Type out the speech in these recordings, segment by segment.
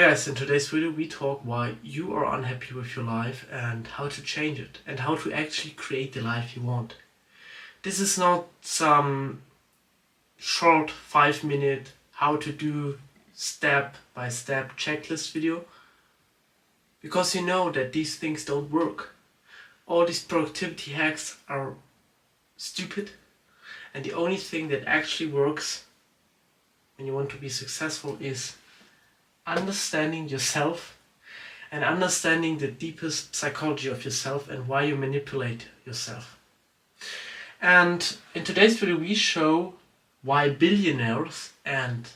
guys, in today's video we talk why you are unhappy with your life and how to change it and how to actually create the life you want. This is not some short 5-minute how to do step-by-step checklist video, because you know that these things don't work. All these productivity hacks are stupid, and the only thing that actually works when you want to be successful is understanding yourself and understanding the deepest psychology of yourself and why you manipulate yourself. And in today's video we show why billionaires and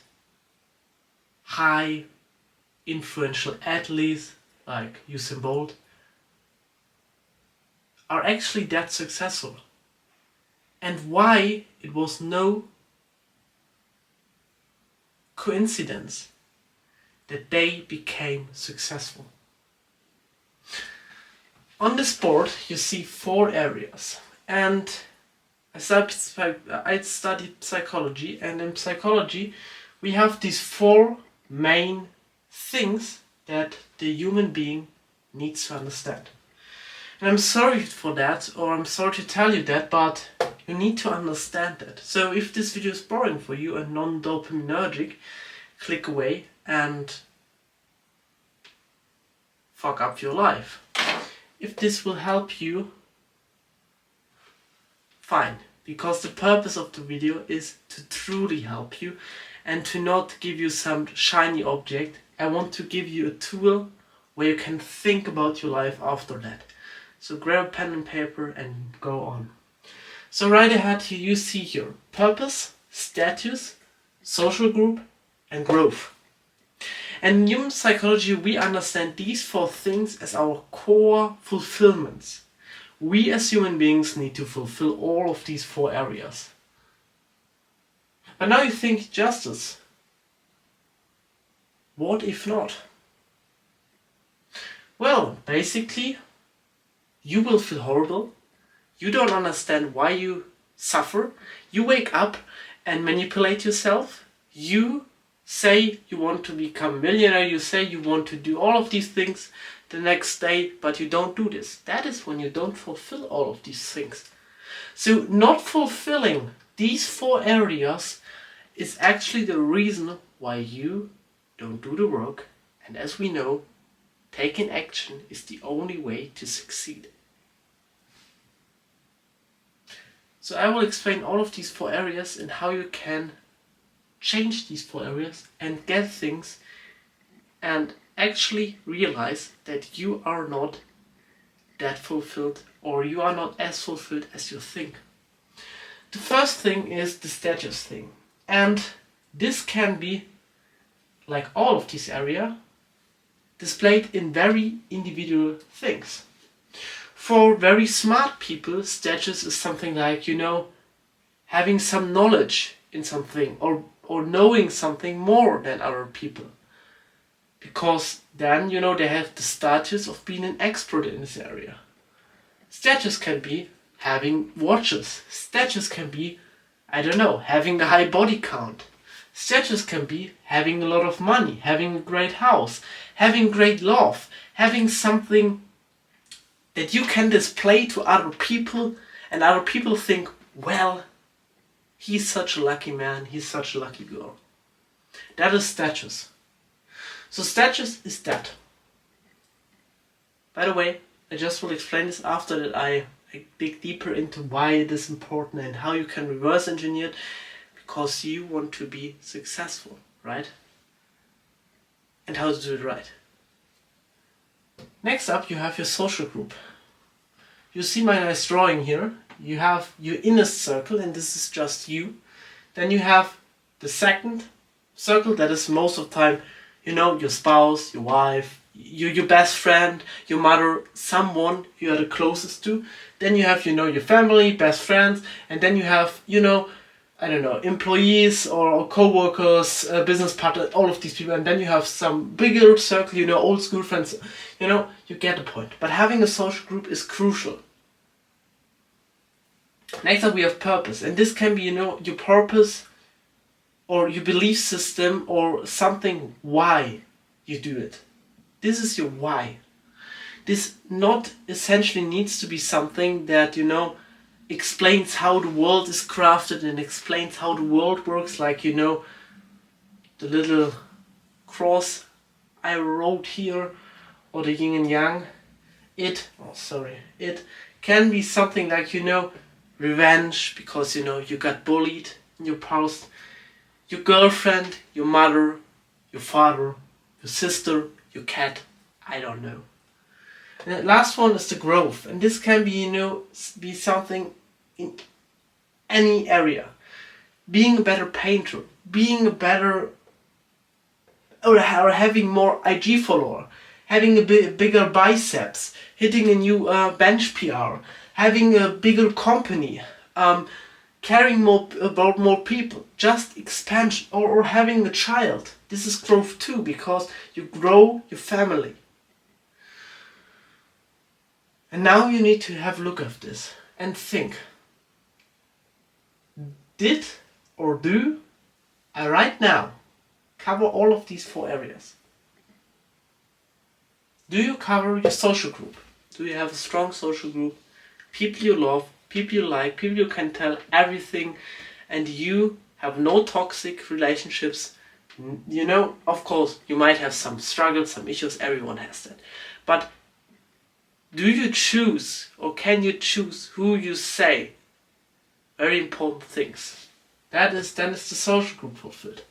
high influential athletes like Usain Bolt are actually that successful, and why it was no coincidence that they became successful. On this board you see 4 areas, and I studied psychology, and in psychology we have these 4 main things that the human being needs to understand. And I'm sorry for that, or I'm sorry to tell you that, but you need to understand that. So if this video is boring for you and non-dopaminergic, click away and fuck up your life. If this will help you, fine, because the purpose of the video is to truly help you and to not give you some shiny object. I want to give you a tool where you can think about your life after that. So grab a pen and paper and go on. So right ahead here you see here purpose, status, social group and growth. And in human psychology we understand these 4 things as our core fulfillments. We as human beings need to fulfill all of these 4 areas. But now you think, Justice, what if not? Well, basically you will feel horrible. You don't understand why you suffer. You wake up and manipulate yourself. You say you want to become a millionaire. You say you want to do all of these things the next day, but you don't do this. That is when you don't fulfill all of these things. So not fulfilling these 4 areas is actually the reason why you don't do the work. And as we know, taking action is the only way to succeed. So I will explain all of these 4 areas and how you can change these 4 areas and get things and actually realize that you are not that fulfilled, or you are not as fulfilled as you think. The first thing is the status thing, and this can be, like all of these areas, displayed in very individual things. For very smart people, status is something like, having some knowledge in something, or knowing something more than other people. Because then, they have the status of being an expert in this area. Status can be having watches. Status can be, having a high body count. Status can be having a lot of money, having a great house, having great love, having something that you can display to other people, and other people think, well, he's such a lucky man, he's such a lucky girl. That is status. So status is that. By the way, I just will explain this after that I dig deeper into why it is important and how you can reverse engineer it, because you want to be successful, right? And how to do it right. Next up you have your social group. You see my nice drawing here. You have your inner circle, and this is just you. Then you have the second circle, that is most of the time, your spouse, your wife, your best friend, your mother, someone you are the closest to. Then you have, your family, best friends, and then you have, employees or co-workers, business partners, all of these people. And then you have some bigger circle, old school friends. You get the point. But having a social group is crucial. Next up we have purpose, and this can be, your purpose or your belief system or something why you do it. This is your why. This not essentially needs to be something that, explains how the world is crafted and explains how the world works, like, the little cross I wrote here, or the yin and yang. It can be something like, revenge, because, you got bullied in your past, your girlfriend, your mother, your father, your sister, your cat, I don't know. And the last one is the growth, and this can be, be something in any area. Being a better painter, being a better, or having more IG follower, having a bigger biceps, hitting a new bench PR, having a bigger company, caring about more people, just expansion, or having a child. This is growth too, because you grow your family. And now you need to have a look at this and think, did or do I right now cover all of these 4 areas? Do you cover your social group? Do you have a strong social group? People you love, people you like, people you can tell everything, and you have no toxic relationships. Of course, you might have some struggles, some issues, everyone has that. But do you choose, or can you choose who you say very important things? Then is the social group fulfilled.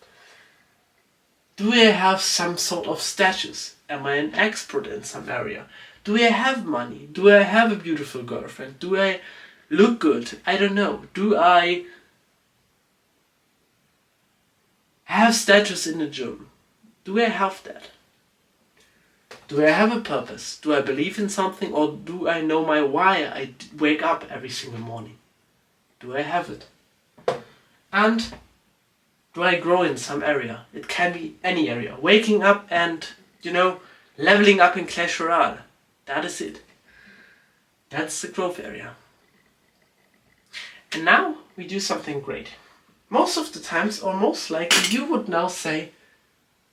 Do I have some sort of status? Am I an expert in some area? Do I have money? Do I have a beautiful girlfriend? Do I look good? I don't know. Do I have status in the gym? Do I have that? Do I have a purpose? Do I believe in something, or do I know my why I wake up every single morning? Do I have it? And do I grow in some area? It can be any area. Waking up and, leveling up in Clash Royale. That is it. That's the growth area. And now we do something great. Most of the times, or most likely, you would now say,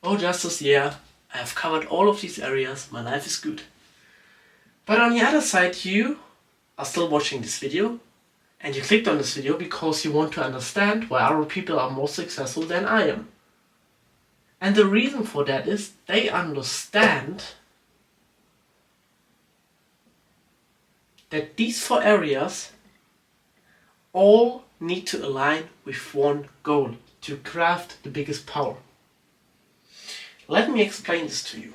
oh Justus, yeah, I have covered all of these areas, my life is good. But on the other side, you are still watching this video, and you clicked on this video because you want to understand why other people are more successful than I am. And the reason for that is they understand that these 4 areas all need to align with one goal, to craft the biggest power. Let me explain this to you.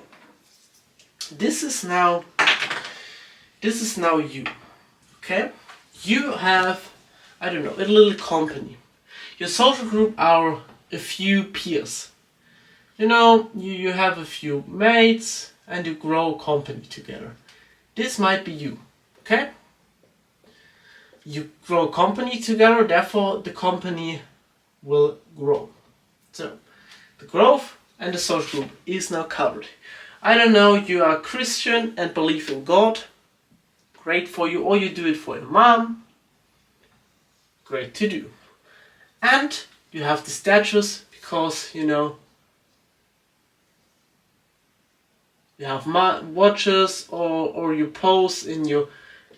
This is now you, okay? You have, a little company. Your social group are a few peers. You have a few mates and you grow a company together. This might be you, okay? You grow a company together, therefore the company will grow. So, the growth and the social group is now covered. I don't know, you are Christian and believe in God. Great for you. Or you do it for your mom. Great to do. And you have the status because, you have watches or you post in your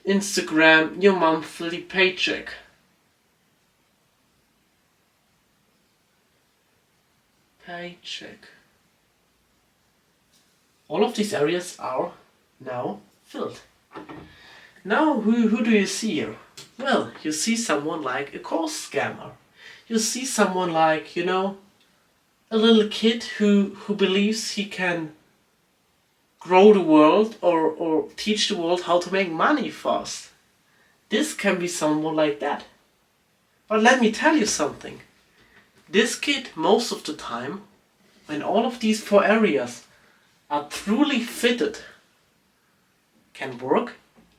Instagram your monthly paycheck. All of these areas are now filled. Now who do you see here? Well, you see someone like a course scammer. You see someone like, a little kid who believes he can grow the world or teach the world how to make money fast. This can be someone like that. But let me tell you something. This kid, most of the time, when all of these 4 areas are truly fitted, can work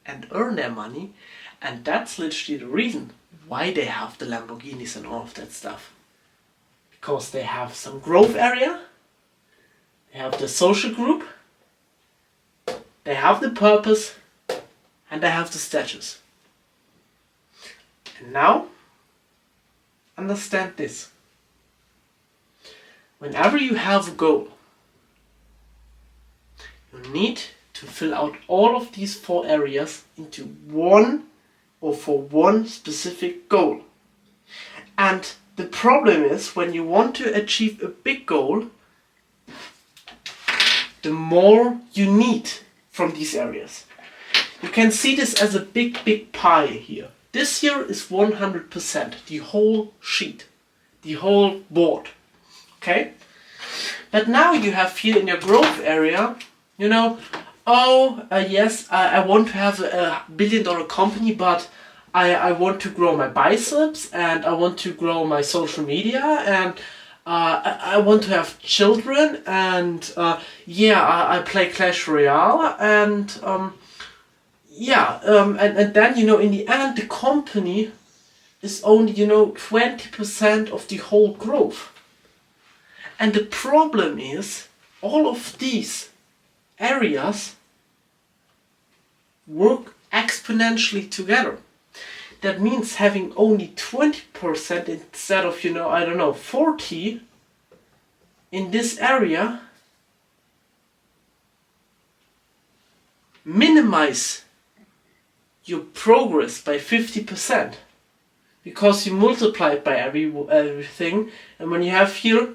and earn their money, and that's literally the reason why they have the Lamborghinis and all of that stuff. Because they have some growth area, they have the social group, they have the purpose, and they have the status. And now, understand this. Whenever you have a goal, You need to fill out all of these 4 areas into one or for one specific goal. And the problem is, when you want to achieve a big goal, the more you need from these areas. You can see this as a big pie here. This here is 100%, the whole sheet, the whole board. Okay? But now you have here in your growth area, you know, yes, I want to have a $1 billion company, but I want to grow my biceps, and I want to grow my social media, and I want to have children, and I play Clash Royale, and and then, you know, in the end, the company is only, you know, 20% of the whole growth. And the problem is, all of these areas work exponentially together. That means having only 20% instead of, you know, I don't know, 40 in this area minimize your progress by 50%, because you multiply it by everything, and when you have here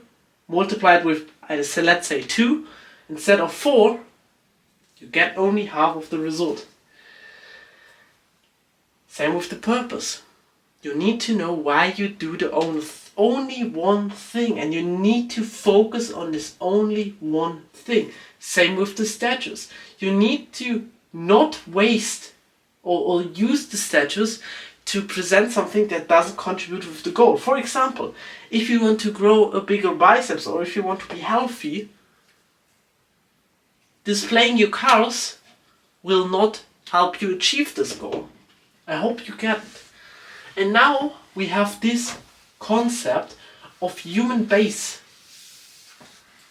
multiplied with, let's say 2 instead of 4, you get only half of the result. Same with the purpose. You need to know why you do the only one thing, and you need to focus on this only one thing. Same with the status. You need to not waste or use the status to present something that doesn't contribute with the goal. For example, if you want to grow a bigger biceps, or if you want to be healthy, displaying your cars will not help you achieve this goal. I hope you get it. And now we have this concept of human base.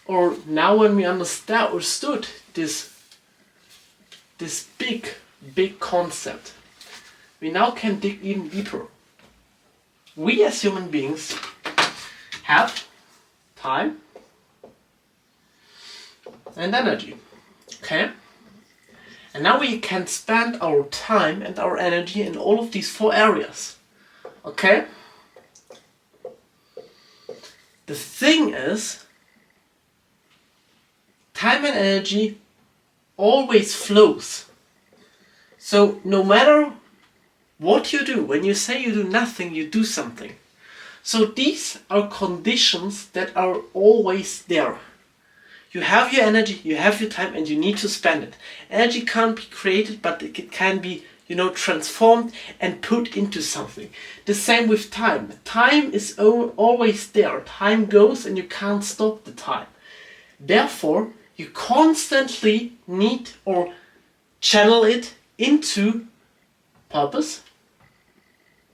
Or now when we understood this big concept, we now can dig even deeper. We as human beings have time and energy. Okay? And now we can spend our time and our energy in all of these 4 areas. Okay? The thing is, time and energy always flows. So no matter what you do, when you say you do nothing, you do something. So these are conditions that are always there. You have your energy, you have your time, and you need to spend it. Energy can't be created, but it can be, you know, transformed and put into something. The same with time. Time is always there. Time goes and you can't stop the time. Therefore, you constantly need or channel it into purpose,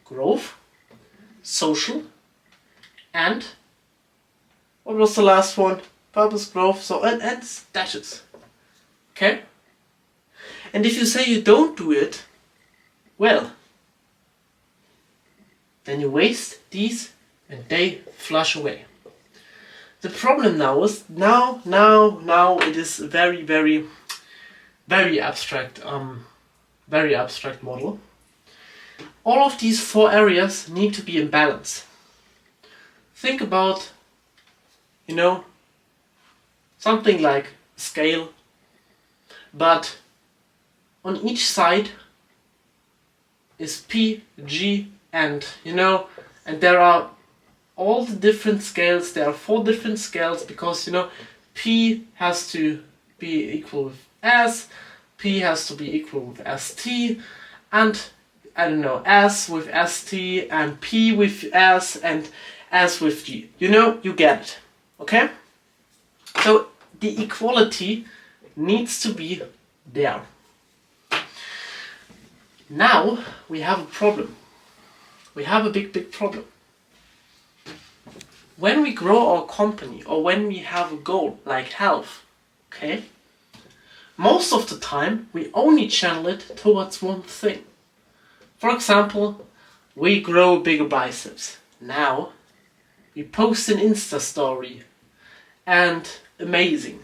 growth, social, and what was the last one? Purpose, growth, and status. Okay? And if you say you don't do it, well, then you waste these and they flush away. The problem now is, now it is a very abstract model. All of these 4 areas need to be in balance. Think about, you know, something like a scale, but on each side is P, G, and, you know, and there are all the different scales. There are 4 different scales, because, you know, P has to be equal with S, P has to be equal with ST, and I don't know, S with ST, and P with S, and S with G. You know, you get it. Okay? So the equality needs to be there. Now we have a problem. We have a big problem. When we grow our company, or when we have a goal like health, okay, most of the time we only channel it towards one thing. For example, we grow bigger biceps. Now we post an Insta story, and amazing.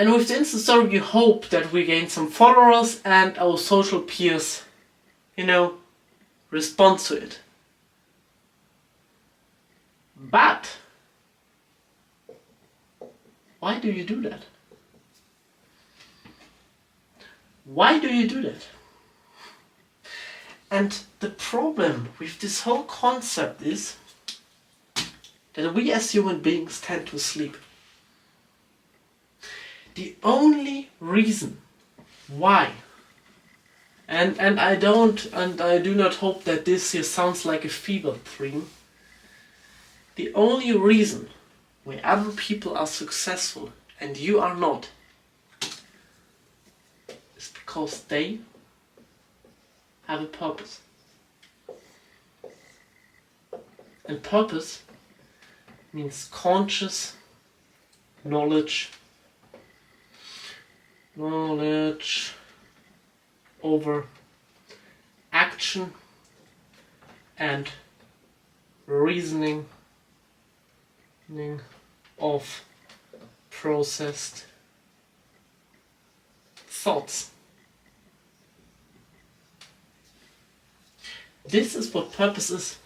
And with the Insta story, we hope that we gain some followers and our social peers, respond to it. But why do you do that? Why do you do that? And the problem with this whole concept is that we as human beings tend to sleep. The only reason why, and I do not hope that this here sounds like a fever dream. The only reason why other people are successful and you are not is because they have a purpose. And purpose means conscious knowledge over action and reasoning of processed thoughts. This is what purpose is.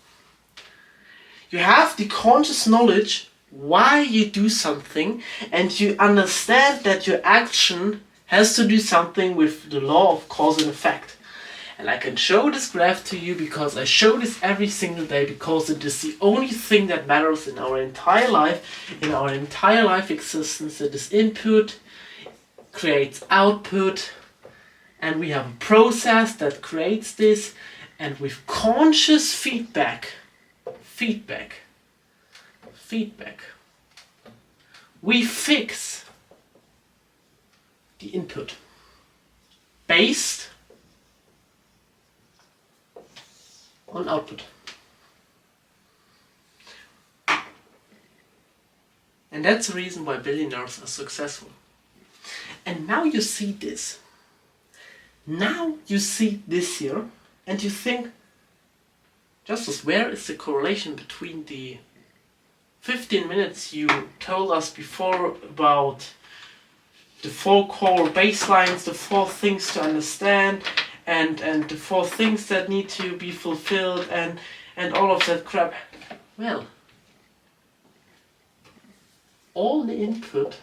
You have the conscious knowledge why you do something, and you understand that your action has to do something with the law of cause and effect. And I can show this graph to you because I show this every single day, because it is the only thing that matters in our entire life existence. That is input creates output, and we have a process that creates this, and with conscious feedback, we fix the input based on output. And that's the reason why billionaires are successful. And now you see this. Now you see this here, and you think, Justus, where is the correlation between the 15 minutes you told us before about the 4 core baselines, the 4 things to understand, and the 4 things that need to be fulfilled, and all of that crap? Well, all the input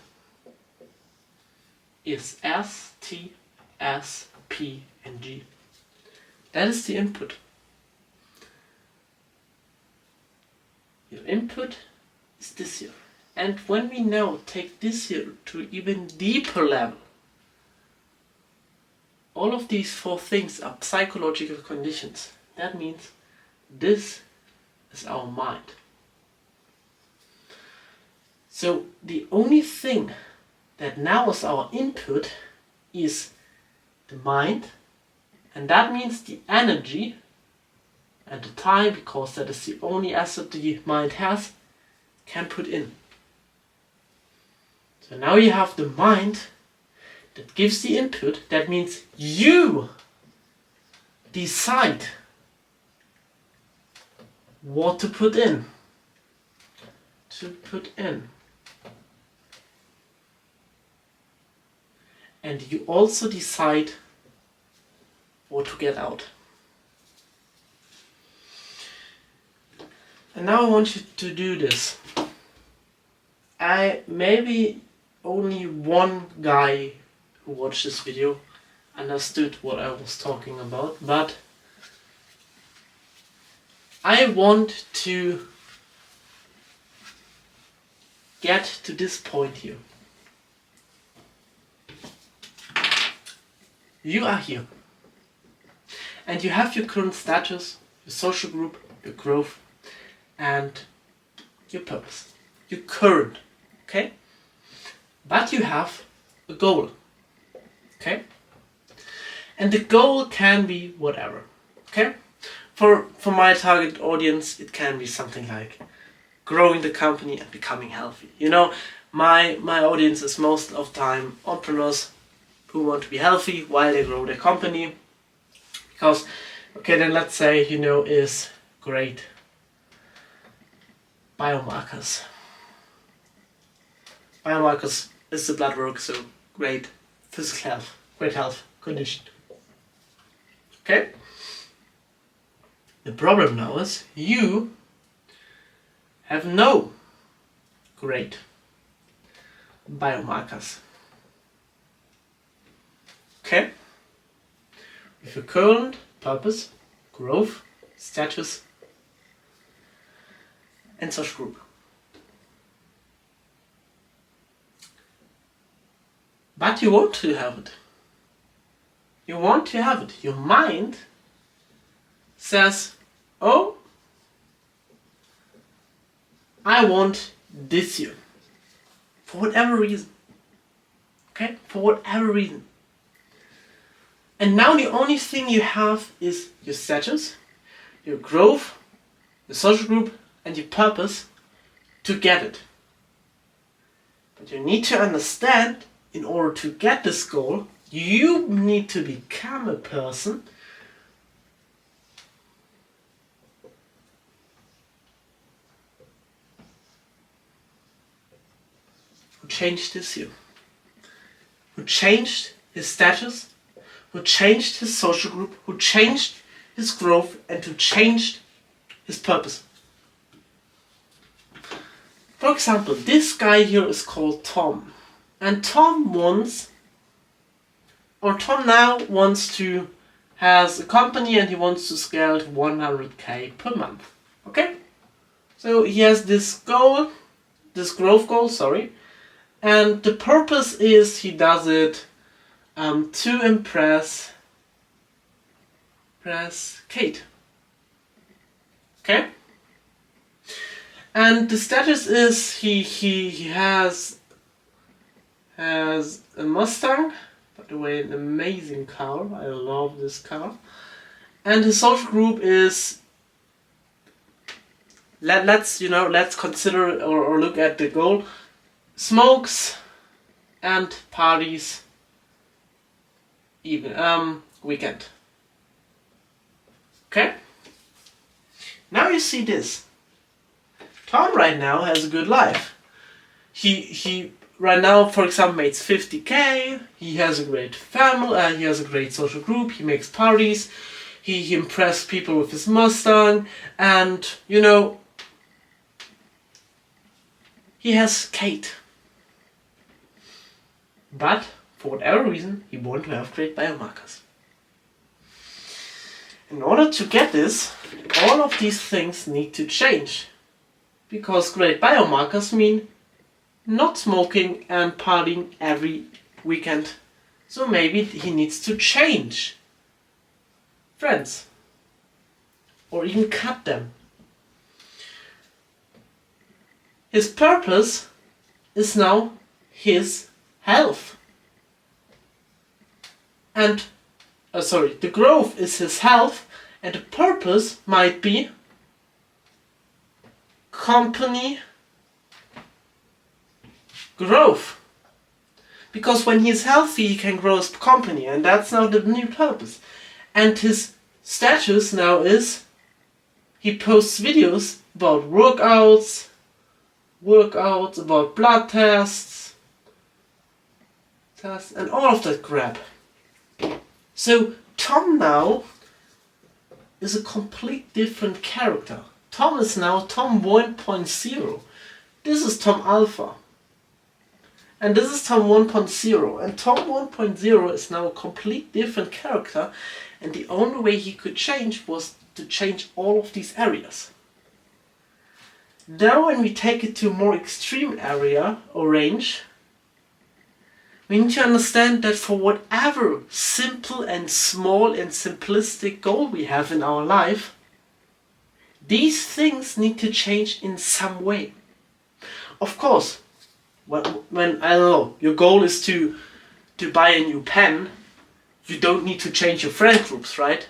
is S, T, S, P, and G. That is the input. Your input is this here. And when we now take this here to even deeper level, all of these 4 things are psychological conditions. That means this is our mind. So the only thing that now is our input is the mind, and that means the energy and the time, because that is the only asset the mind has, can put in. So now you have the mind that gives the input. That means you decide what to put in. And you also decide what to get out. And now I want you to do this. Maybe only one guy who watched this video understood what I was talking about, but I want to get to this point here. You are here, and you have your current status, your social group, your growth, and your purpose. Your current, okay? But you have a goal, okay? And the goal can be whatever, okay? For my target audience, it can be something like growing the company and becoming healthy. My audience is most of the time entrepreneurs who want to be healthy while they grow their company. Because, okay, then let's say, is great biomarkers. Biomarkers is the blood work, so great physical health, great health condition. Okay? The problem now is you have no great biomarkers. Okay? With your current purpose, growth, status, and such group. But you want to have it. You want to have it. Your mind says, oh, I want this year. For whatever reason. Okay? For whatever reason. And now the only thing you have is your status, your growth, your social group, and your purpose to get it. But you need to understand, in order to get this goal, you need to become a person who changed his you, who changed his status, who changed his social group, who changed his growth, and who changed his purpose. For example, this guy here is called Tom. And Tom now wants to has a company and he wants to scale to 100k per month. Okay? So he has this goal, this growth goal, and the purpose is he does it to impress Kate. Okay? And the status is he has a Mustang, by the way, an amazing car. I love this car. And his social group is let's consider or look at the goal: smokes and parties, even weekend. Okay? Now you see this. Tom right now has a good life. He right now, for example, makes 50k. He has a great family. He has a great social group. He makes parties. He impressed people with his Mustang, and he has Kate. But for whatever reason, he wants to have great biomarkers. In order to get this, all of these things need to change. Because great biomarkers mean not smoking and partying every weekend. So maybe he needs to change friends. Or even cut them. His purpose is now his health. And, the growth is his health, and the purpose might be company growth. Because when he's healthy, he can grow his company, and that's now the new purpose. And his status now is he posts videos about workouts, about blood tests, and all of that crap. So Tom now is a complete different character. Tom is now Tom 1.0. This is Tom Alpha. And this is Tom 1.0. And Tom 1.0 is now a complete different character. And the only way he could change was to change all of these areas. Now when we take it to a more extreme area or range, we need to understand that for whatever simple and small and simplistic goal we have in our life, these things need to change in some way. Of course, when I don't know, your goal is to buy a new pen, you don't need to change your friend groups, right?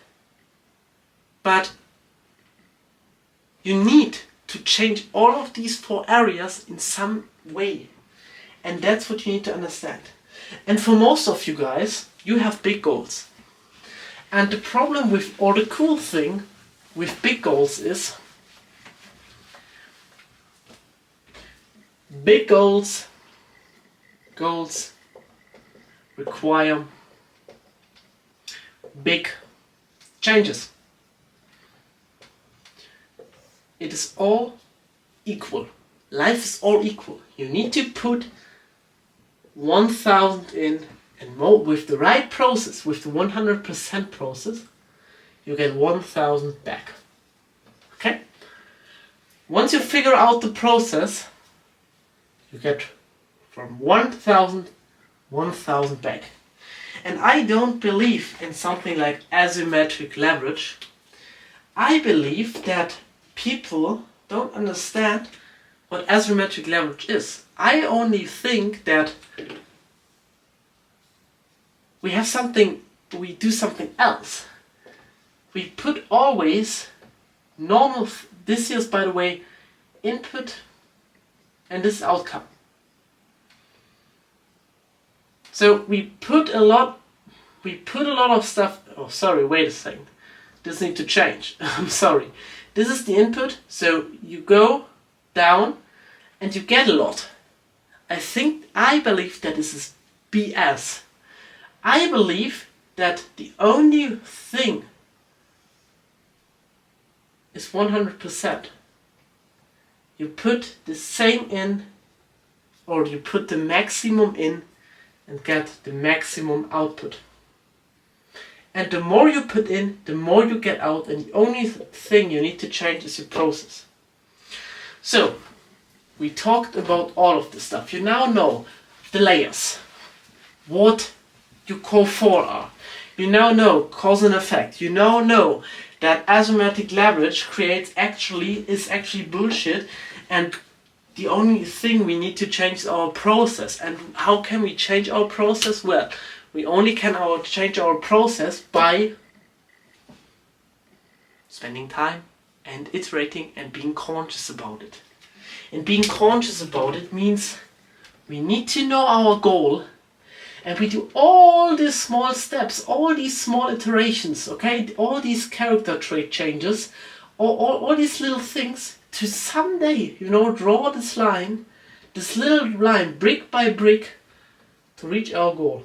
But you need to change all of these 4 areas in some way. And that's what you need to understand. And for most of you guys, you have big goals. And the problem with, or the cool thing with big goals is, big goals require big changes. It is all equal. Life is all equal. You need to put 1,000 in, and more with the right process, with the 100% process, you get 1,000 back. Okay? Once you figure out the process, you get from 1,000, 1,000 back. And I don't believe in something like asymmetric leverage. I believe that people don't understand what asymmetric leverage is. I only think that we do something else. We put always normal, this is by the way, input and this outcome. So we put a lot of stuff, oh sorry, wait a second. This needs to change. I'm sorry. This is the input, so you go down and you get a lot. I believe that this is BS. I believe that the only thing is 100%. You put the same in, or you put the maximum in and get the maximum output. And the more you put in, the more you get out, and the only thing you need to change is your process. So, we talked about all of this stuff. You now know the layers, what your core 4 are. You now know cause and effect. You now know that asymmetric leverage is actually bullshit, and the only thing we need to change is our process. And how can we change our process? Well, we only can change our process by spending time and iterating and being conscious about it. And being conscious about it means we need to know our goal, and we do all these small steps, all these small iterations, okay? All these character trait changes, all these little things to someday, draw this little line, brick by brick, to reach our goal.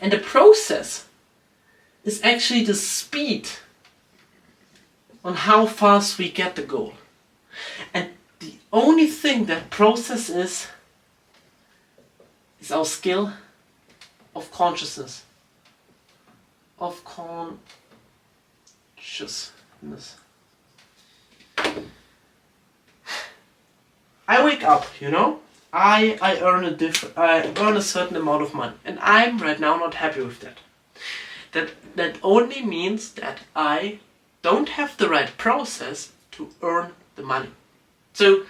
And the process is actually the speed on how fast we get the goal. And the only thing that process is our skill of consciousness. Of consciousness. I wake up, I earn a certain amount of money, and I'm right now not happy with that. That only means that I don't have the right process to earn the money. So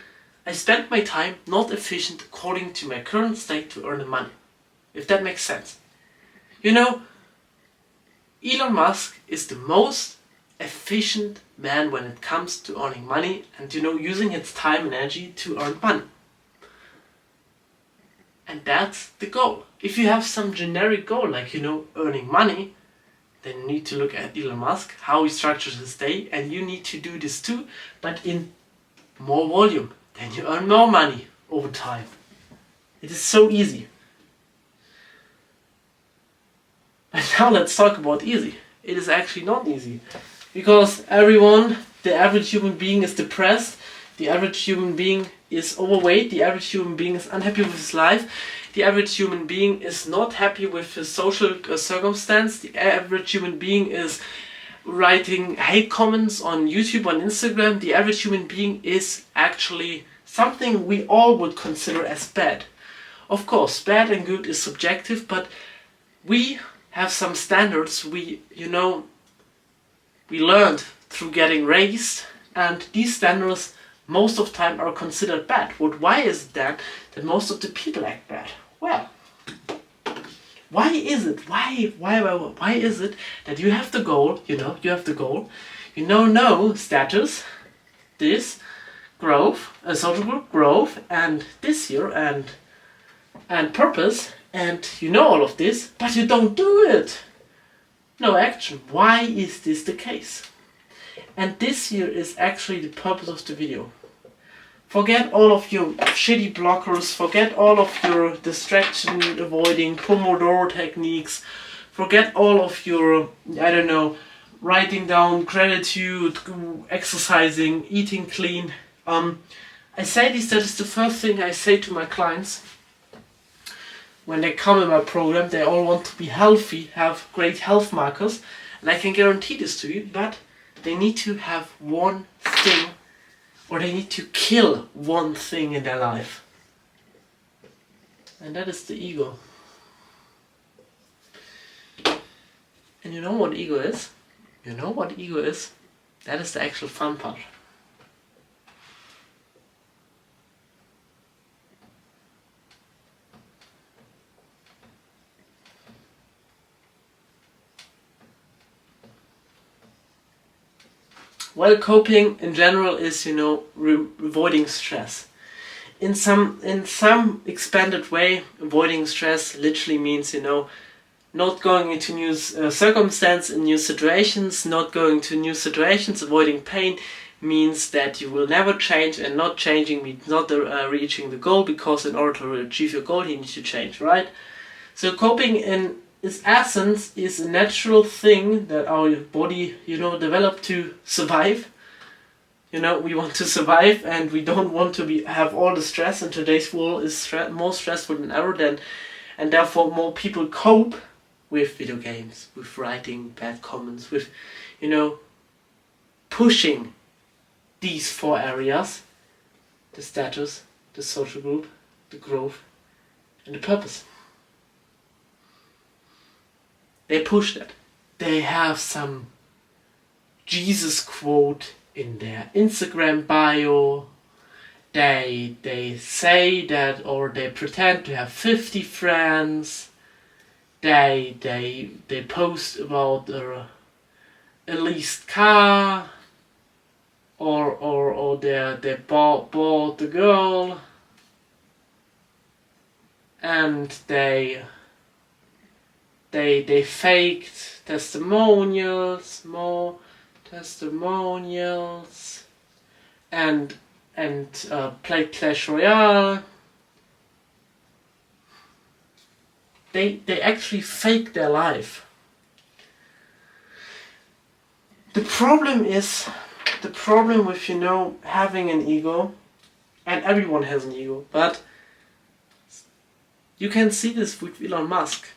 I spend my time not efficient according to my current state to earn the money. If that makes sense. Elon Musk is the most efficient man when it comes to earning money and using his time and energy to earn money. And that's the goal. If you have some generic goal like earning money, then you need to look at Elon Musk, how he structures his day, and you need to do this too, but in more volume. Then you earn more money over time. It is so easy. But now let's talk about easy. It is actually not easy. Because the average human being is depressed, the average human being is overweight, the average human being is unhappy with his life, the average human being is not happy with his social circumstance, the average human being is writing hate comments on YouTube, on Instagram, the average human being is actually something we all would consider as bad. Of course, bad and good is subjective, but we have some standards we learned through getting raised, and these standards most of the time are considered bad. Why is it then that most of the people act bad? Well, why is it? Why is it that you have the goal, know status, this, growth, social group, growth, and this year, and purpose, and all of this, but you don't do it. No action. Why is this the case? And this here is actually the purpose of the video. Forget all of your shitty blockers, forget all of your distraction avoiding Pomodoro techniques, forget all of your, I don't know, writing down gratitude, exercising, eating clean. I say this, that is the first thing I say to my clients when they come in my program. They all want to be healthy, have great health markers, and I can guarantee this to you, but they need to have one thing, or they need to kill one thing in their life. And that is the ego. And you know what ego is? You know what ego is? That is the actual fun part. Well, coping in general is, avoiding stress. In some expanded way, avoiding stress literally means, not going into new circumstances, in new situations, not going to new situations. Avoiding pain means that you will never change, and not changing means not reaching the goal, because in order to achieve your goal, you need to change, right? So coping in its essence is a natural thing that our body, developed to survive. We want to survive, and we don't want to have all the stress, and today's world is more stressful than ever, and therefore more people cope with video games, with writing bad comments, with, pushing these 4 areas: the status, the social group, the growth, and the purpose. They push that. They have some Jesus quote in their Instagram bio. They say that, or they pretend to have 50 friends. They post about their leased car, or they bought the girl, and they faked testimonials, more testimonials, and played Clash Royale. They actually fake their life. The problem with having an ego, and everyone has an ego, but you can see this with Elon Musk.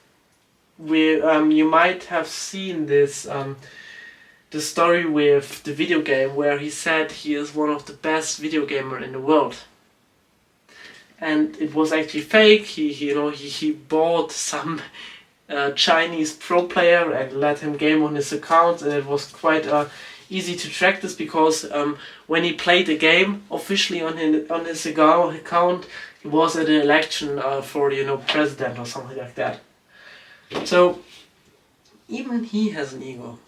You might have seen this, the story with the video game, where he said he is one of the best video gamer in the world. And it was actually fake. He bought some Chinese pro player and let him game on his account, and it was quite easy to track this, because when he played the game officially on his account, he was at an election for president or something like that. So even he has an ego.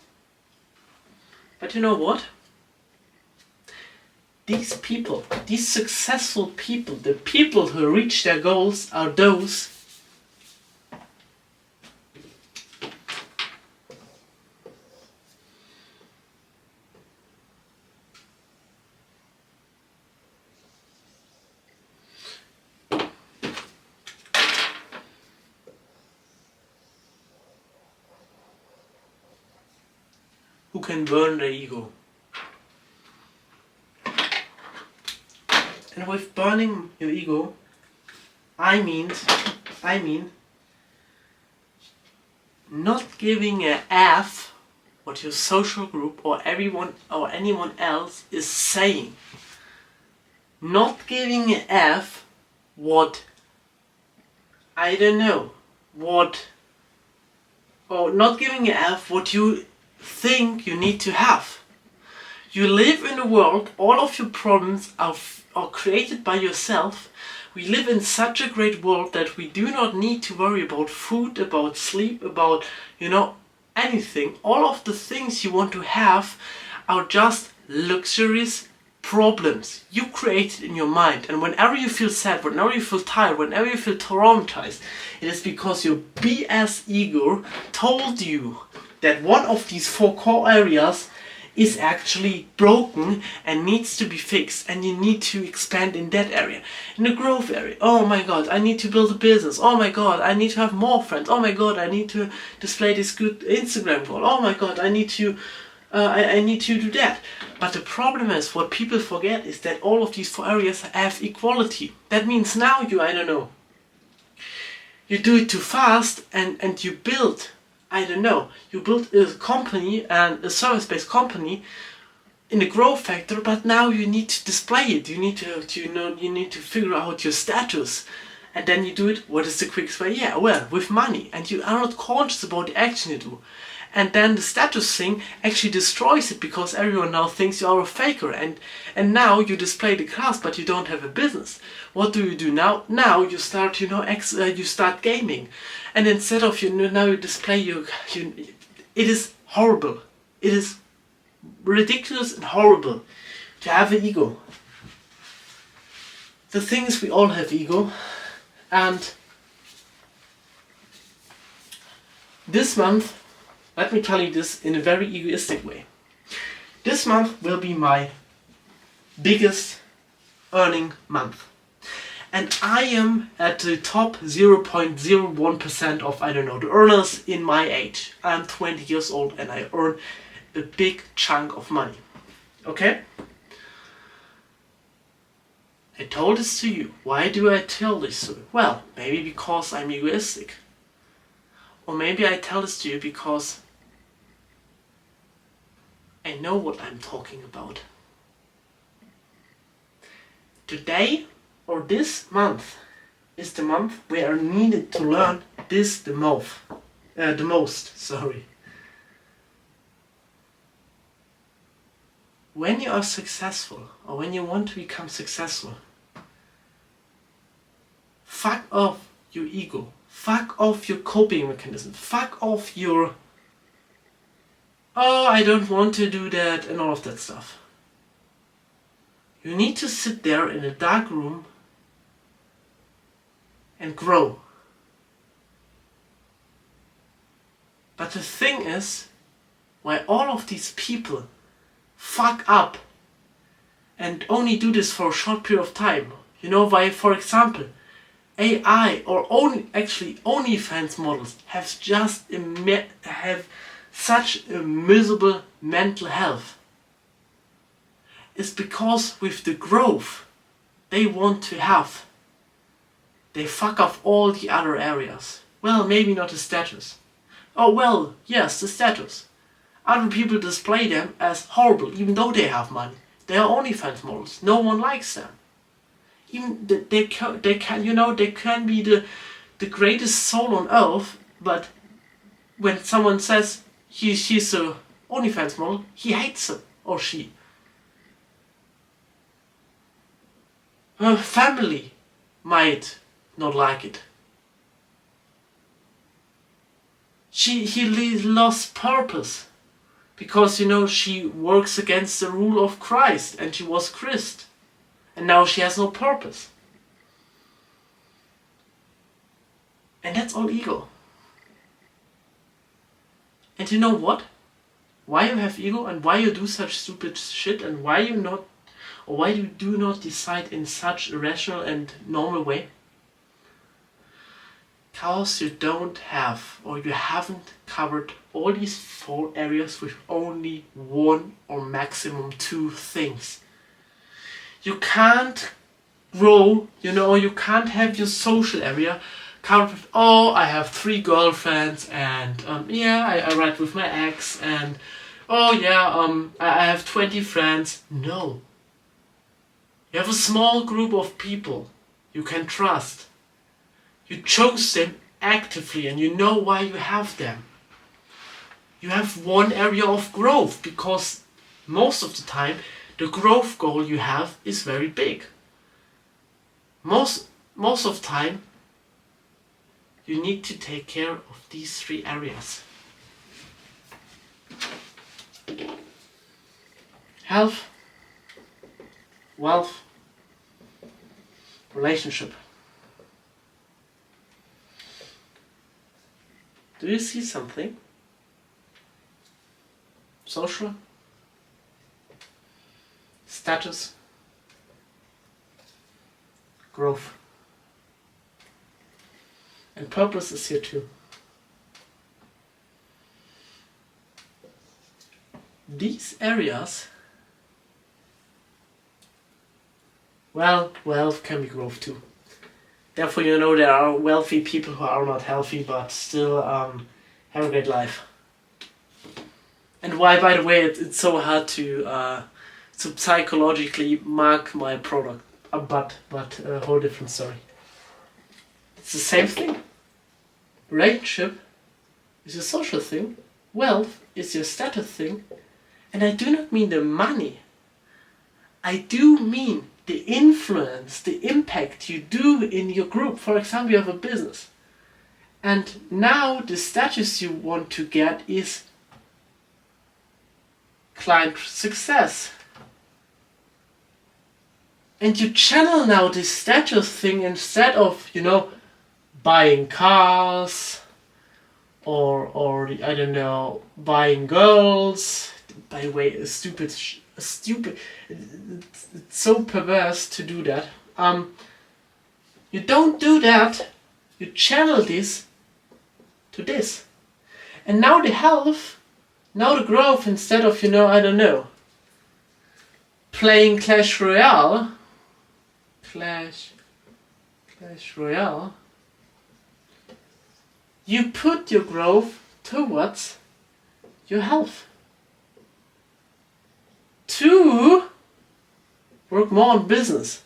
But you know what? These people, these successful people, the people who reach their goals, are those who can burn their ego. And with burning your ego, I mean not giving a F what your social group or everyone or anyone else is saying. Not giving a F what, I don't know, or not giving a F what you think you need to have. You live in a world, all of your problems are created by yourself. We live in such a great world that we do not need to worry about food, about sleep, about, anything. All of the things you want to have are just luxurious problems you created in your mind. And whenever you feel sad, whenever you feel tired, whenever you feel traumatized, it is because your BS ego told you that one of these 4 core areas is actually broken and needs to be fixed, and you need to expand in that area. In the growth area, oh my god, I need to build a business. Oh my god, I need to have more friends. Oh my god, I need to display this good Instagram goal. Oh my god, I need to I need to do that. But the problem is, what people forget is that all of these 4 areas have equality. That means now you, I don't know, you do it too fast and you build, I don't know, you build a company and a service-based company in the growth factor, but now you need to display it. You need you need to figure out your status. And then you do it, what is the quickest way? Yeah, well, with money. And you are not conscious about the action you do. And then the status thing actually destroys it, because everyone now thinks you are a faker, and now you display the class but you don't have a business. What do you do now? Now you start, you start gaming, and instead of now you display it is horrible. It is ridiculous and horrible to have an ego. The thing is, we all have ego, and this month, let me tell you this in a very egoistic way. This month will be my biggest earning month. And I am at the top 0.01% of, I don't know, the earners in my age. I'm 20 years old and I earn a big chunk of money. Okay? I told this to you. Why do I tell this to you? Well, maybe because I'm egoistic. Or maybe I tell this to you because I know what I'm talking about. Today, or this month, is the month where I needed to learn this the most. Sorry. When you are successful, or when you want to become successful, fuck off your ego. Fuck off your coping mechanism. Fuck off your, oh, I don't want to do that, and all of that stuff. You need to sit there in a dark room and grow. But the thing is, why all of these people fuck up and only do this for a short period of time. You know why, for example, AI or OnlyFans models have such a miserable mental health. It's because with the growth they want to have, they fuck off all the other areas. Well, maybe not the status. Oh well, yes, the status. Other people display them as horrible, even though they have money. They are OnlyFans models. No one likes them. Even they can be the greatest soul on earth, but when someone says she's a OnlyFans model, he hates him or she. Her family might not like it. He lost purpose because she works against the rule of Christ, and she was Christ, and now she has no purpose. And that's all ego. And you know what? Why you have ego and why you do such stupid shit, and why you do not decide in such a rational and normal way? Because you don't have, or you haven't covered all these 4 areas with only 1 or maximum 2 things. You can't grow, you can't have your social area covered with, oh, I have 3 girlfriends, and I ride with my ex, and oh yeah, I have 20 friends. No. You have a small group of people you can trust. You chose them actively and you know why you have them. You have 1 area of growth, because most of the time the growth goal you have is very big. Most of the time you need to take care of these 3 areas. Health, wealth, relationship. Do you see something? Social, status, growth. And purpose is here too. These areas, well, wealth can be growth too. Therefore, there are wealthy people who are not healthy but still have a great life. And why, by the way, it's so hard to psychologically mark my product. But a whole different story. It's the same thing. Relationship is a social thing. Wealth is your status thing. And I do not mean the money. I do mean the influence, the impact you do in your group. For example, you have a business. And now the status you want to get is client success. And you channel now this status thing instead of, buying cars or I don't know, buying girls. By the way, stupid. It's so perverse to do that. You don't do that. You channel this to this. And now the health, now the growth, instead of, I don't know, playing Clash Royale, you put your growth towards your health. To work more on business.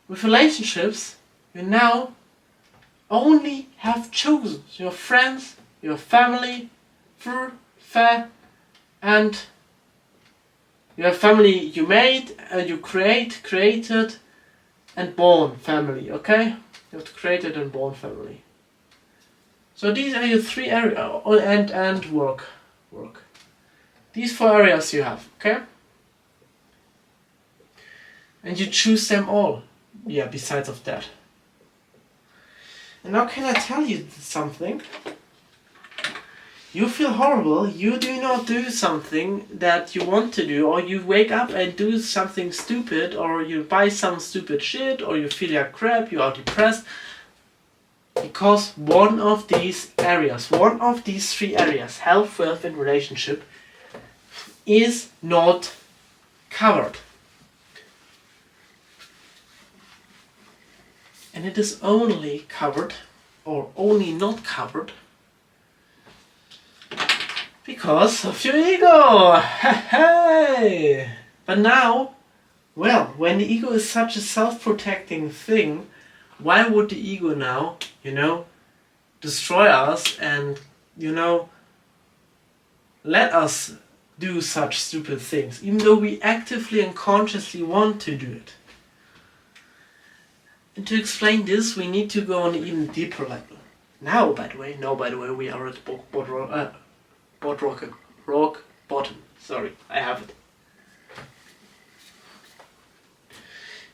With relationships, you now only have chosen your friends, your family, fair, and your family you made, you created, and born family, okay? You have to created and born family. So these are your 3 areas, and work. These 4 areas you have, okay? And you choose them all, besides of that. And now can I tell you something? You feel horrible, you do not do something that you want to do, or you wake up and do something stupid, or you buy some stupid shit, or you feel like crap, you are depressed. Because one of these 3 areas, health, wealth and relationship, is not covered. And it is only covered, or only not covered, because of your ego. Hey! But now, when the ego is such a self-protecting thing, why would the ego now, destroy us and, let us do such stupid things, even though we actively and consciously want to do it? And to explain this, we need to go on an even deeper level. Now, by the way, we are at rock bottom. Sorry, I have it.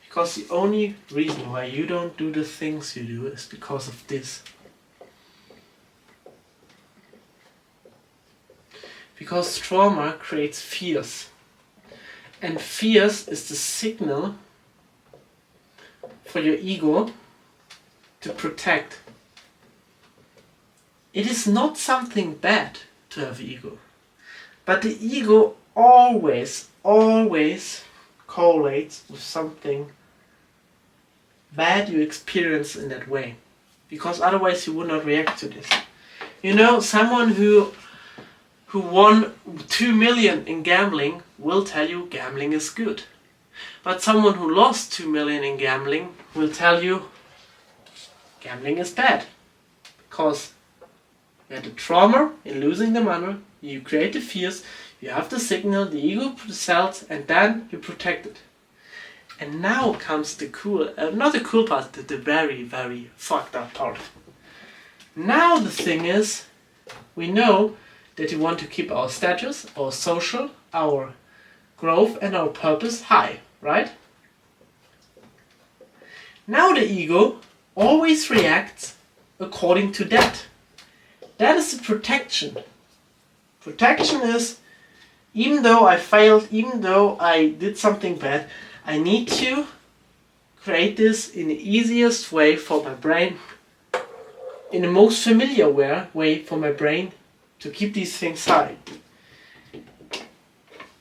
Because the only reason why you don't do the things you do is because of this. Because trauma creates fears. And fears is the signal for your ego to protect. It is not something bad to have ego. But the ego always correlates with something bad you experience in that way. Because otherwise you would not react to this. Someone who won 2 million in gambling will tell you gambling is good. But someone who lost 2 million in gambling will tell you gambling is bad. Because you had the trauma in losing the money, you create the fears, you have the signal, the ego sells, and then you protect it. And now comes the cool, not the cool part, the very, very fucked up part. Now the thing is, we know that we want to keep our status, our social, our growth and our purpose high, right? Now the ego always reacts according to that. That is the protection. Protection is, even though I failed, even though I did something bad, I need to create this in the easiest way for my brain, in the most familiar way for my brain to keep these things high.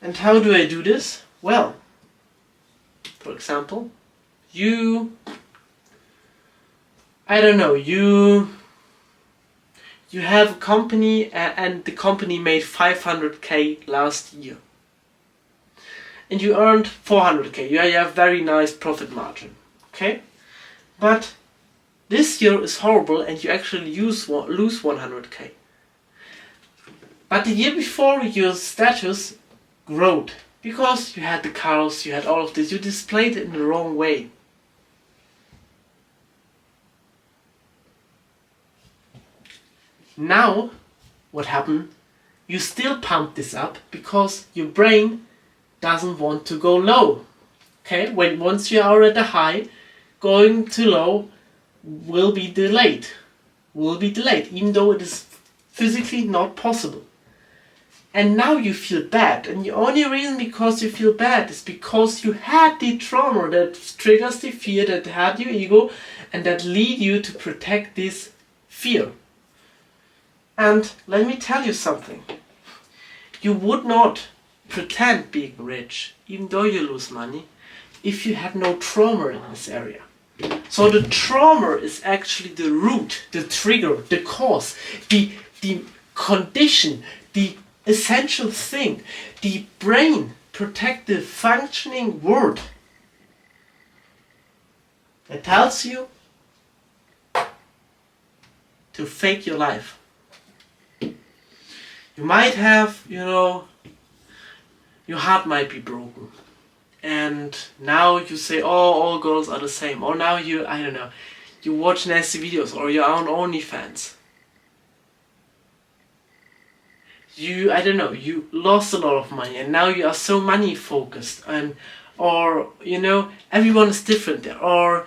And how do I do this? Well, for example, you have a company and the company made 500k last year. And you earned 400k. You have very nice profit margin. Okay? But this year is horrible and you actually lose 100k. But the year before, your status growed. Because you had the cars, you had all of this. You displayed it in the wrong way. Now, what happened? You still pump this up because your brain doesn't want to go low. Okay, once you are at the high, going to low will be delayed. Even though it is physically not possible. And now you feel bad, and the only reason because you feel bad is because you had the trauma that triggers the fear, that had your ego, and that lead you to protect this fear. And let me tell you something. You would not pretend being rich, even though you lose money, if you had no trauma in this area. So the trauma is actually the root, the trigger, the cause, the condition, the essential thing, the brain protective functioning word that tells you to fake your life. You might have, your heart might be broken. And now you say, oh, all girls are the same. Or now you watch nasty videos or you're on OnlyFans. You lost a lot of money and now you are so money focused or everyone is different there. Or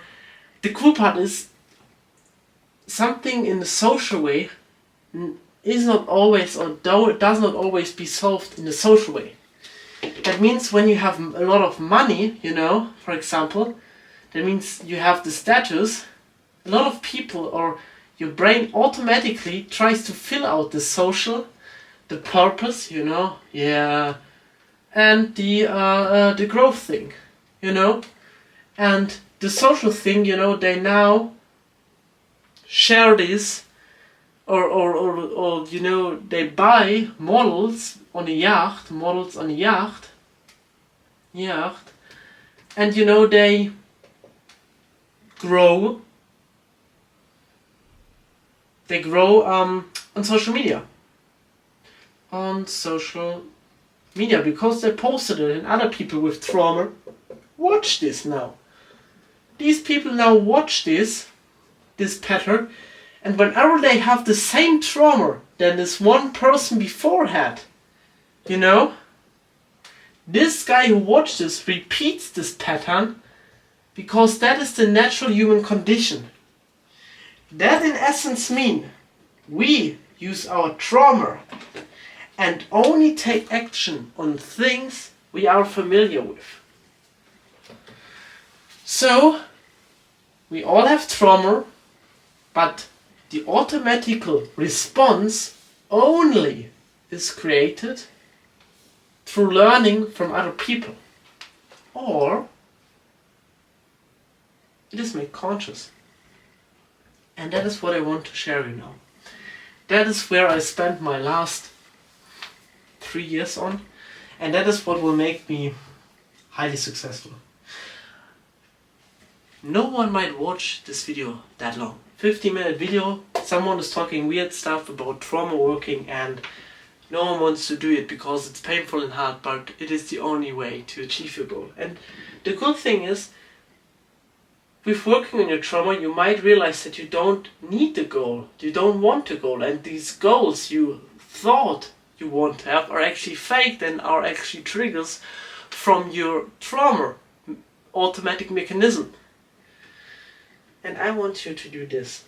the cool part is something in the social way is not always, or it does not always be solved in the social way. That means when you have a lot of money, for example, that means you have the status, a lot of people or your brain automatically tries to fill out the social, the purpose, and the growth thing, and the social thing, they now share this or they buy models on a yacht, and they grow on social media. Because they posted it and other people with trauma watch this now. These people now watch this pattern, and whenever they have the same trauma than this one person before had, this guy who watched this repeats this pattern because that is the natural human condition. That in essence means we use our trauma and only take action on things we are familiar with. So, we all have trauma, but the automatic response only is created through learning from other people. Or it is made conscious. And that is what I want to share you now. That is where I spent my last 3 years on, and that is what will make me highly successful. No one might watch this video that long. 15-minute video, someone is talking weird stuff about trauma working, and no one wants to do it because it's painful and hard, but it is the only way to achieve your goal. And the good thing is, with working on your trauma, you might realize that you don't need the goal, you don't want the goal, and these goals you thought you want to have are actually faked and are actually triggers from your trauma automatic mechanism. And I want you to do this.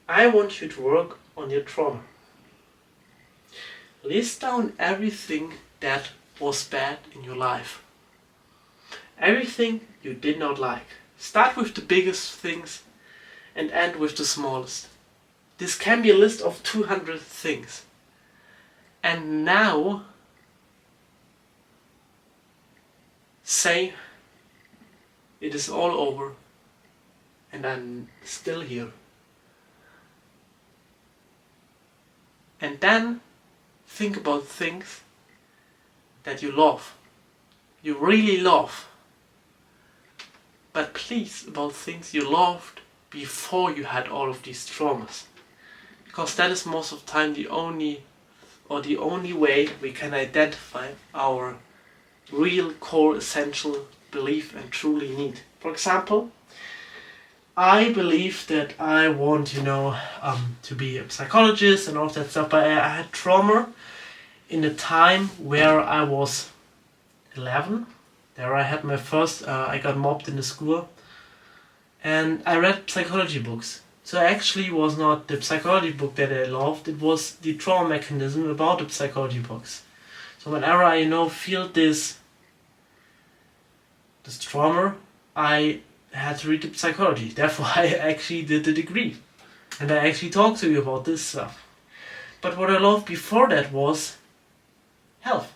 I want you to work on your trauma. List down everything that was bad in your life. Everything you did not like. Start with the biggest things and end with the smallest. This can be a list of 200 things. And now say it is all over and I'm still here. And then think about things that you love. You really love. But please, about things you loved before you had all of these traumas. Because that is most of the time the only way we can identify our real core essential belief and truly need. For example, I believe that I want, to be a psychologist and all that stuff, but I had trauma in a time where I was 11. There I had my first, I got mobbed in the school, and I read psychology books. So actually it was not the psychology book that I loved, it was the trauma mechanism about the psychology books. So whenever I feel this trauma, I had to read the psychology. Therefore I actually did the degree. And I actually talked to you about this stuff. But what I loved before that was health.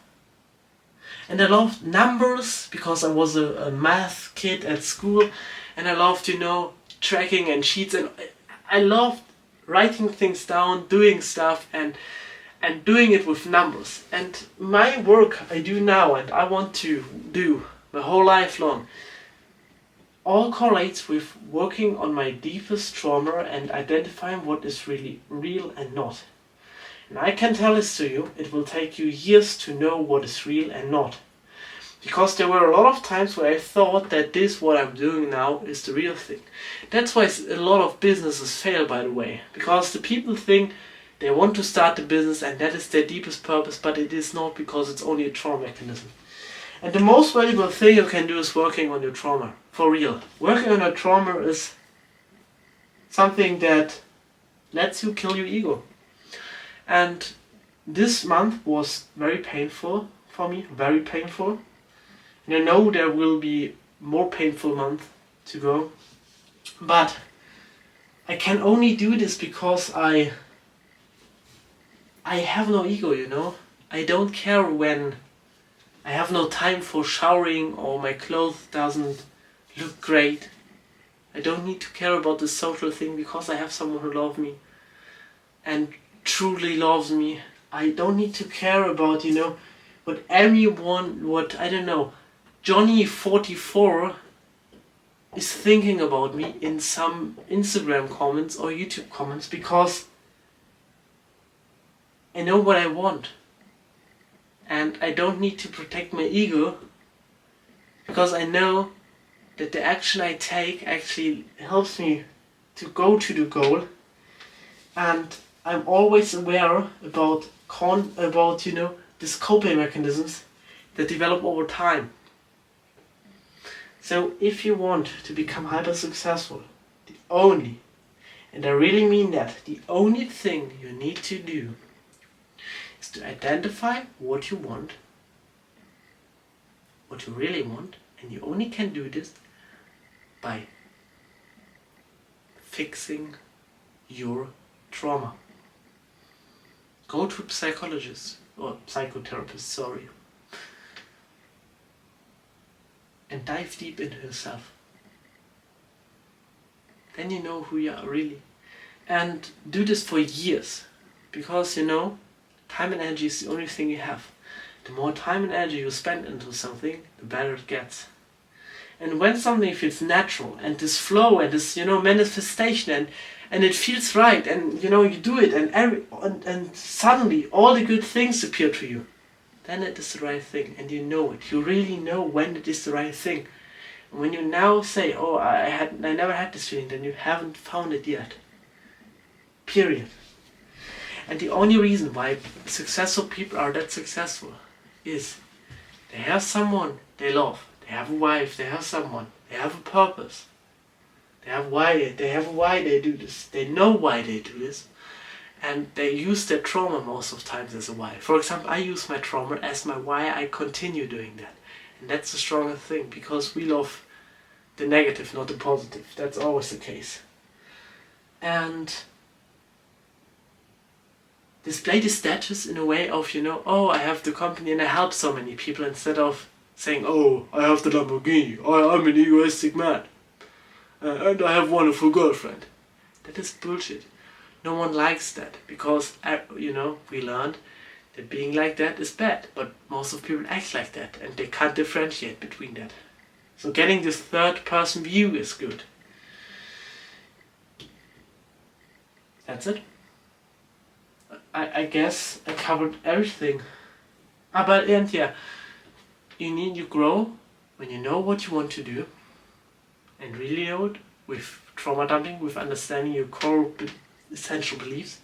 And I loved numbers because I was a math kid at school, and I loved, tracking and sheets, and I loved writing things down, doing stuff, and doing it with numbers. And my work I do now and I want to do my whole life long all correlates with working on my deepest trauma and identifying what is really real and not. And I can tell this to you, it will take you years to know what is real and not. Because there were a lot of times where I thought that this, what I'm doing now, is the real thing. That's why a lot of businesses fail, by the way. Because the people think they want to start the business and that is their deepest purpose, but it is not, because it's only a trauma mechanism. And the most valuable thing you can do is working on your trauma. For real. Working on your trauma is something that lets you kill your ego. And this month was very painful for me, very painful. And I know there will be more painful months to go. But I can only do this because I have no ego, I don't care when I have no time for showering or my clothes doesn't look great. I don't need to care about this social thing because I have someone who loves me and truly loves me. I don't need to care about, what anyone, Johnny 44 is thinking about me in some Instagram comments or YouTube comments, because I know what I want. And I don't need to protect my ego, because I know that the action I take actually helps me to go to the goal. And I'm always aware about these coping mechanisms that develop over time. So if you want to become hyper successful, and I really mean that, the only thing you need to do is to identify what you want, what you really want, and you only can do this by fixing your trauma. Go to a psychologist or psychotherapist, and dive deep into yourself. Then you know who you are really. And do this for years, because time and energy is the only thing you have. The more time and energy you spend into something, the better it gets. And when something feels natural, and this flow, and this manifestation, and it feels right, and you do it, and suddenly all the good things appear to you, then it is the right thing, and you know it. You really know when it is the right thing. And when you now say, "Oh, I never had this feeling," then you haven't found it yet. Period. And the only reason why successful people are that successful is they have someone they love. They have a wife, they have someone, they have a purpose. They have why they do this. They know why they do this. and they use their trauma most of the times as a why. For example, I use my trauma as my why I continue doing that. And that's the stronger thing, because we love the negative, not the positive. That's always the case. And display the status in a way of, oh, I have the company and I help so many people, instead of saying, oh, I have the Lamborghini, I'm an egoistic man, and I have a wonderful girlfriend. That is bullshit. No one likes that, because, we learned that being like that is bad, but most of people act like that, and they can't differentiate between that. So getting this third person view is good. That's it. I guess I covered everything. But in the end, yeah, you grow when you know what you want to do, and really know it, with trauma dumping, with understanding your core essential beliefs,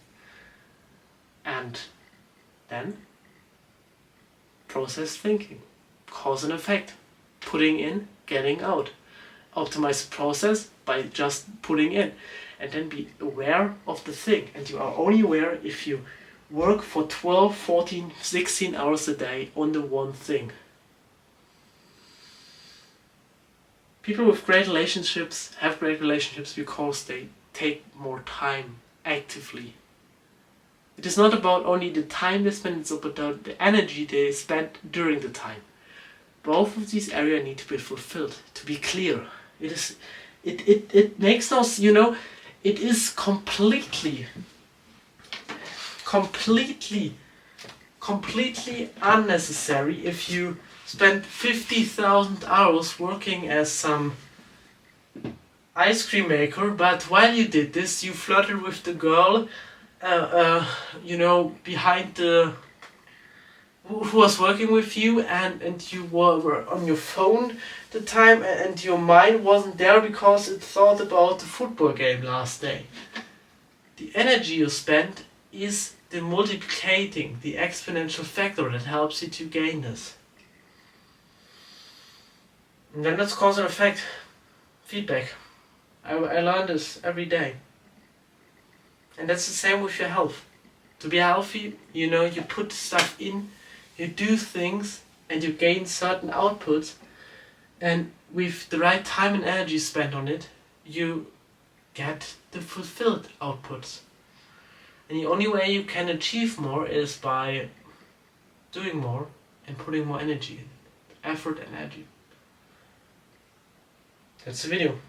and then process thinking, cause and effect, putting in, getting out. Optimize the process by just putting in, and then be aware of the thing. And you are only aware if you work for 12, 14, 16 hours a day on the one thing. People with great relationships have great relationships because they take more time actively. It is not about only the time they spend, it's about the energy they spend during the time. Both of these areas need to be fulfilled, to be clear. It makes no, it is completely unnecessary if you spend 50,000 hours working as some ice cream maker, but while you did this, you flirted with the girl, behind the, who was working with you, and you were on your phone the time, and your mind wasn't there because it thought about the football game last day. The energy you spend is the multiplicating, the exponential factor that helps you to gain this. And then that's cause and effect. Feedback. I learn this every day. And that's the same with your health. To be healthy, you put stuff in, you do things, and you gain certain outputs, and with the right time and energy spent on it, you get the fulfilled outputs. And the only way you can achieve more is by doing more and putting more energy in. Effort and energy. That's the video.